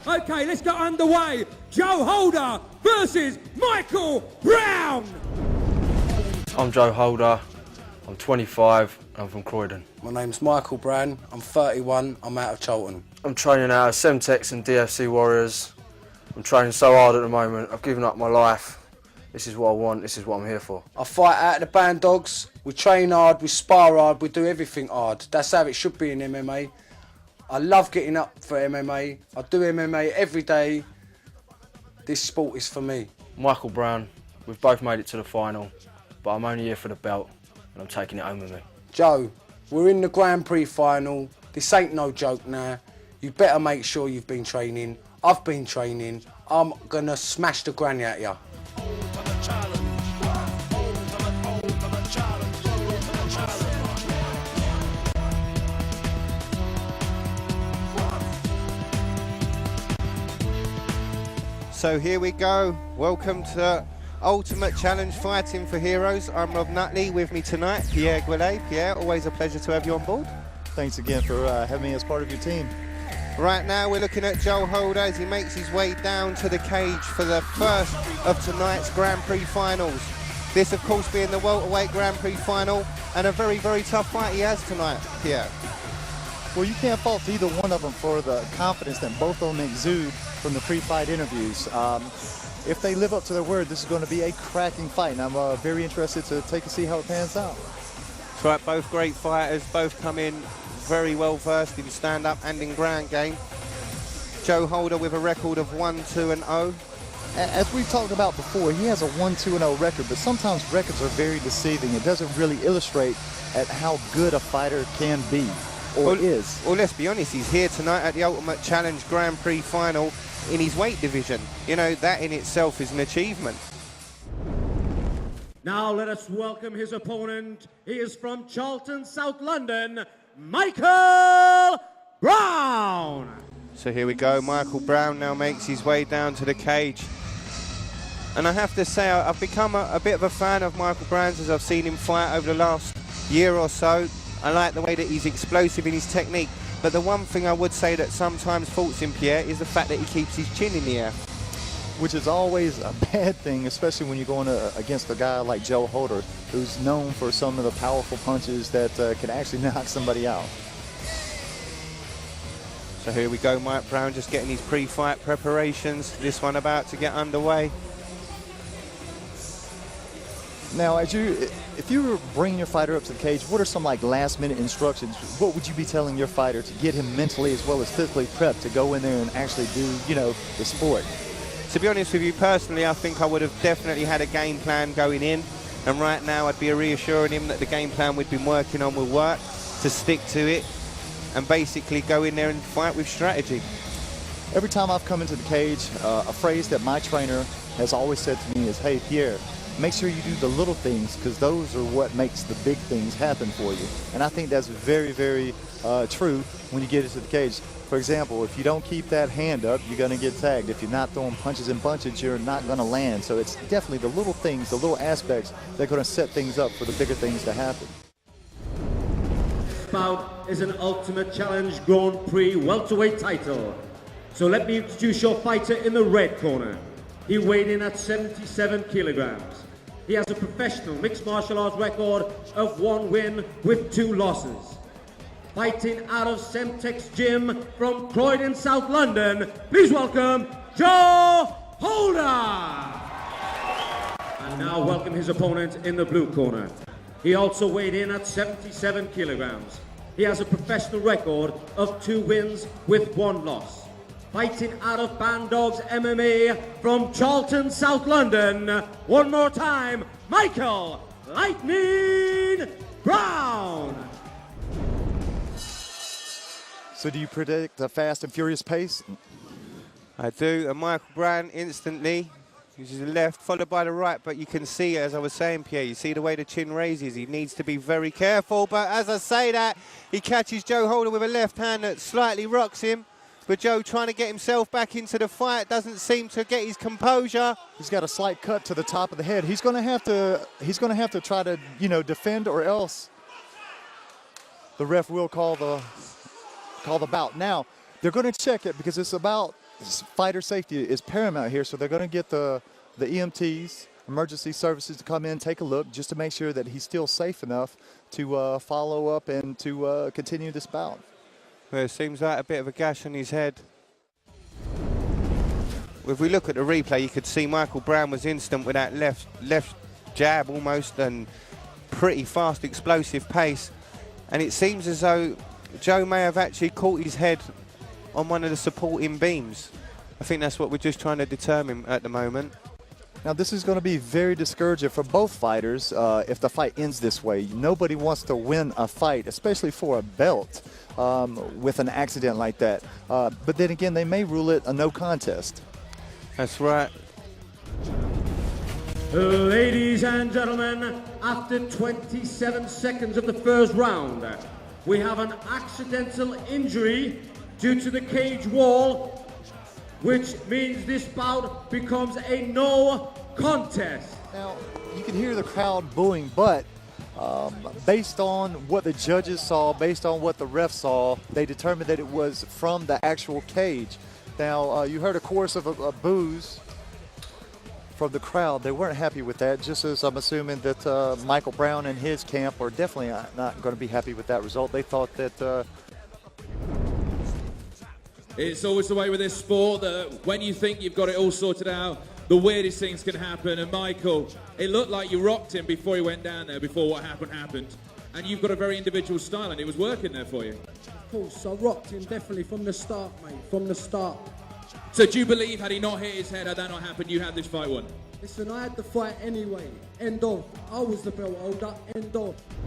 Okay, let's get underway. Joe Holder versus Michael Brown. I'm Joe Holder, I'm 25, I'm from Croydon. My name's Michael Brown, I'm 31, I'm out of Charlton. I'm training out of Semtex and DFC Warriors. I'm training so hard at the moment, I've given up my life. This is what I want, this is what I'm here for. I fight out of the band dogs, we train hard, we spar hard, we do everything hard. That's how it should be in MMA. I love getting up for MMA, I do MMA every day. This sport is for me. Michael Brown, we've both made it to the final, but I'm only here for the belt and I'm taking it home with me. Joe, we're in the Grand Prix final, this ain't no joke now. You better make sure you've been training. I've been training, I'm gonna smash the granny at ya. So here we go. Welcome to Ultimate Challenge Fighting for Heroes. I'm Rob Nutley. With me tonight, Pierre Goulet. Pierre, always a pleasure to have you on board. Thanks again for having me as part of your team. Right now we're looking at Joe Holder as he makes his way down to the cage for the first of tonight's Grand Prix finals. This of course being the welterweight Grand Prix final, and a very, very tough fight he has tonight, Pierre. Well, you can't fault either one of them for the confidence that both of them exude from the pre-fight interviews. If they live up to their word, this is going to be a cracking fight, and I'm very interested to take and see how it pans out. That's right, both great fighters, both come in very well versed in stand-up and in ground game. Joe Holder with a record of 1-2-0. As we've talked about before, he has a 1-2-0 record, but sometimes records are very deceiving. It doesn't really illustrate at how good a fighter can be or is. Well, let's be honest, he's here tonight at the Ultimate Challenge Grand Prix final in his weight division. You know, that in itself is an achievement. Now let us welcome his opponent. He is from Charlton, South London, Michael Brown. So here we go, Michael Brown now makes his way down to the cage. And I have to say, I've become a bit of a fan of Michael Brown's as I've seen him fight over the last year or so. I like the way that he's explosive in his technique, but the one thing I would say that sometimes faults him, Pierre, is the fact that he keeps his chin in the air. Which is always a bad thing, especially when you're going against a guy like Joe Holder, who's known for some of the powerful punches that can actually knock somebody out. So here we go, Mike Brown just getting his pre-fight preparations. This one about to get underway. Now, if you were bringing your fighter up to the cage, what are some like last-minute instructions? What would you be telling your fighter to get him mentally as well as physically prepped to go in there and actually do, you know, the sport? To be honest with you, personally, I think I would have definitely had a game plan going in. And right now, I'd be reassuring him that the game plan we've been working on will work, to stick to it, and basically go in there and fight with strategy. Every time I've come into the cage, a phrase that my trainer has always said to me is, hey, Pierre, make sure you do the little things, because those are what makes the big things happen for you. And I think that's very, very true when you get into the cage. For example, if you don't keep that hand up, you're going to get tagged. If you're not throwing punches and bunches, you're not going to land. So it's definitely the little things, the little aspects that are going to set things up for the bigger things to happen. Bout is an Ultimate Challenge Grand Prix welterweight title. So let me introduce your fighter in the red corner. He weighed in at 77 kilograms. He has a professional mixed martial arts record of 1 win with 2 losses. Fighting out of Semtex Gym from Croydon, South London, please welcome Joe Holder. And now welcome his opponent in the blue corner. He also weighed in at 77 kilograms. He has a professional record of 2 wins with 1 loss. Fighting out of Band Dogs MMA from Charlton, South London, one more time, Michael Lightning Brown. So do you predict a fast and furious pace? I do, and Michael Brown instantly uses the left, followed by the right, but you can see, as I was saying, Pierre, you see the way the chin raises. He needs to be very careful, but as I say that, he catches Joe Holder with a left hand that slightly rocks him. But Joe trying to get himself back into the fight, doesn't seem to get his composure. He's got a slight cut to the top of the head. He's going to have to try to, you know, defend, or else the ref will call the bout. Now, they're going to check it because it's about fighter safety is paramount here, so they're going to get the EMTs, emergency services, to come in, take a look, just to make sure that he's still safe enough to follow up and to continue this bout. Well, it seems like a bit of a gash on his head. If we look at the replay, you could see Michael Brown was instant with that left jab almost, and pretty fast, explosive pace. And it seems as though Joe may have actually caught his head on one of the supporting beams. I think that's what we're just trying to determine at the moment. Now, this is going to be very discouraging for both fighters if the fight ends this way. Nobody wants to win a fight, especially for a belt, with an accident like that. But then again, they may rule it a no contest. That's right. Ladies and gentlemen, after 27 seconds of the first round, we have an accidental injury due to the cage wall, which means this bout becomes a no contest. Now, you can hear the crowd booing, but based on what the judges saw, based on what the refs saw, they determined that it was from the actual cage. Now, you heard a chorus of boos from the crowd. They weren't happy with that, just as I'm assuming that Michael Brown and his camp are definitely not going to be happy with that result. They thought that... It's always the way with this sport that when you think you've got it all sorted out, the weirdest things can happen. And Michael, it looked like you rocked him before he went down there, before what happened. And you've got a very individual style, and it was working there for you. Of course, I rocked him definitely from the start, mate, from the start. So do you believe, had he not hit his head, had that not happened, you had this fight won? Listen, I had the fight anyway. End of. I was the belt holder. End of.